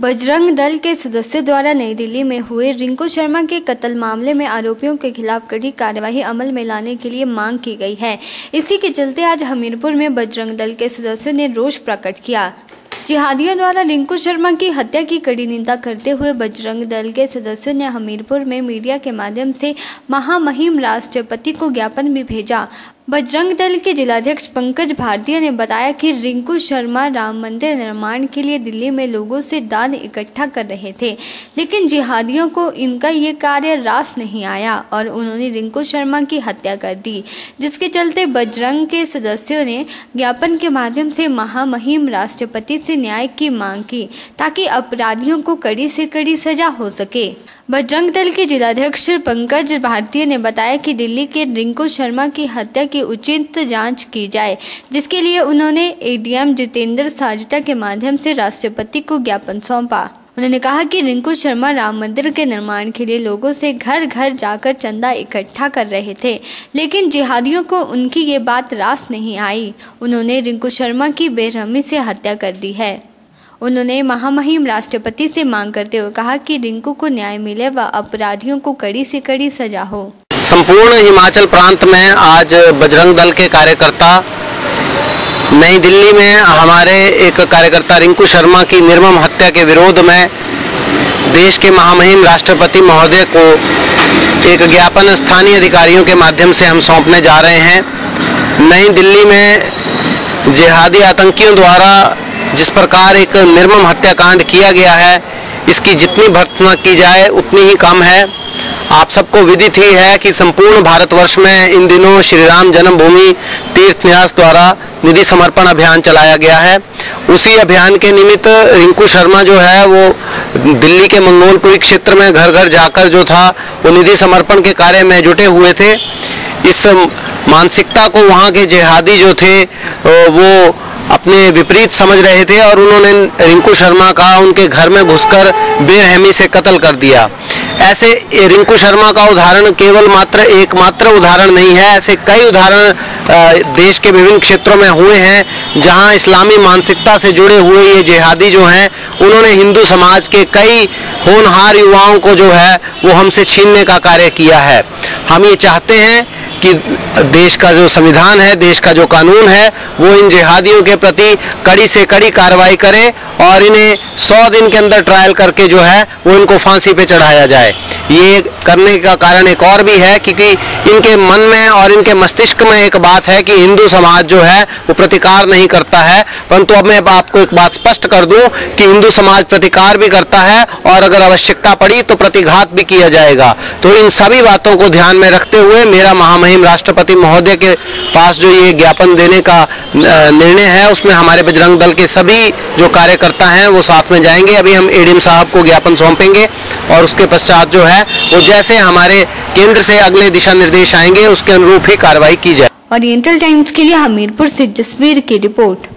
बजरंग दल के सदस्यों द्वारा नई दिल्ली में हुए रिंकू शर्मा के कत्ल मामले में आरोपियों के खिलाफ कड़ी कार्रवाई अमल में लाने के लिए मांग की गई है। इसी के चलते आज हमीरपुर में बजरंग दल के सदस्यों ने रोष प्रकट किया। जिहादियों द्वारा रिंकू शर्मा की हत्या की कड़ी निंदा करते हुए बजरंग दल के सदस्यों ने हमीरपुर में मीडिया के माध्यम से महामहिम राष्ट्रपति को ज्ञापन भी भेजा। बजरंग दल के जिलाध्यक्ष पंकज भारतीय ने बताया कि रिंकू शर्मा राम मंदिर निर्माण के लिए दिल्ली में लोगों से दान इकट्ठा कर रहे थे, लेकिन जिहादियों को इनका ये कार्य रास नहीं आया और उन्होंने रिंकू शर्मा की हत्या कर दी, जिसके चलते बजरंग के सदस्यों ने ज्ञापन के माध्यम से महामहिम राष्ट्रपति से न्याय की मांग की ताकि अपराधियों को कड़ी से कड़ी सजा हो सके। बजरंग दल के जिलाध्यक्ष पंकज भारतीय ने बताया कि दिल्ली के रिंकू शर्मा की हत्या की उचित जांच की जाए, जिसके लिए उन्होंने एडीएम जितेंद्र साजटा के माध्यम से राष्ट्रपति को ज्ञापन सौंपा। उन्होंने कहा कि रिंकू शर्मा राम मंदिर के निर्माण के लिए लोगों से घर घर जाकर चंदा इकट्ठा कर रहे थे, लेकिन जिहादियों को उनकी ये बात रास नहीं आई। उन्होंने रिंकू शर्मा की बेरहमी से हत्या कर दी है। उन्होंने महामहिम राष्ट्रपति से मांग करते हुए कहा कि रिंकू को न्याय मिले व अपराधियों को कड़ी से कड़ी सजा हो। संपूर्ण हिमाचल प्रांत में आज बजरंग दल के कार्यकर्ता नई दिल्ली में हमारे एक कार्यकर्ता रिंकू शर्मा की निर्मम हत्या के विरोध में देश के महामहिम राष्ट्रपति महोदय को एक ज्ञापन स्थानीय अधिकारियों के माध्यम से हम सौंपने जा रहे हैं। नई दिल्ली में जिहादी आतंकियों द्वारा जिस प्रकार एक निर्मम हत्याकांड किया गया है, इसकी जितनी भर्त्सना की जाए उतनी ही कम है। आप सबको विदित ही है कि संपूर्ण भारतवर्ष में इन दिनों श्री राम जन्मभूमि तीर्थ न्यास द्वारा निधि समर्पण अभियान चलाया गया है। उसी अभियान के निमित्त रिंकू शर्मा जो है वो दिल्ली के मंगोलपुरी क्षेत्र में घर घर जाकर जो था वो निधि समर्पण के कार्य में जुटे हुए थे। इस मानसिकता को वहाँ के जिहादी जो थे वो अपने विपरीत समझ रहे थे और उन्होंने रिंकू शर्मा का उनके घर में घुसकर बेरहमी से कत्ल कर दिया। ऐसे रिंकू शर्मा का उदाहरण केवल एकमात्र उदाहरण नहीं है, ऐसे कई उदाहरण देश के विभिन्न क्षेत्रों में हुए हैं जहां इस्लामी मानसिकता से जुड़े हुए ये जिहादी जो हैं उन्होंने हिंदू समाज के कई होनहार युवाओं को जो है वो हमसे छीनने का कार्य किया है। हम ये चाहते हैं कि देश का जो संविधान है, देश का जो कानून है, वो इन जिहादियों के प्रति कड़ी से कड़ी कार्रवाई करे और इन्हें 100 दिन के अंदर ट्रायल करके जो है वो इनको फांसी पे चढ़ाया जाए। ये करने का कारण एक और भी है क्योंकि इनके मन में और इनके मस्तिष्क में एक बात है कि हिंदू समाज जो है वो प्रतिकार नहीं करता है, परंतु अब मैं आपको एक बात स्पष्ट कर दूं कि हिंदू समाज प्रतिकार भी करता है और अगर आवश्यकता पड़ी तो प्रतिघात भी किया जाएगा। तो इन सभी बातों को ध्यान में रखते हुए मेरा महामहिम राष्ट्रपति महोदय के पास जो ये ज्ञापन देने का निर्णय है उसमें हमारे बजरंग दल के सभी जो कार्यकर्ता हैं वो साथ में जाएंगे। अभी हम एडीएम साहब को ज्ञापन सौंपेंगे और उसके पश्चात जो है वो जैसे हमारे केंद्र से अगले दिशा निर्देश आएंगे उसके अनुरूप ही कार्रवाई की जाए। ओरिएंटल टाइम्स के लिए हमीरपुर से जसवीर की रिपोर्ट।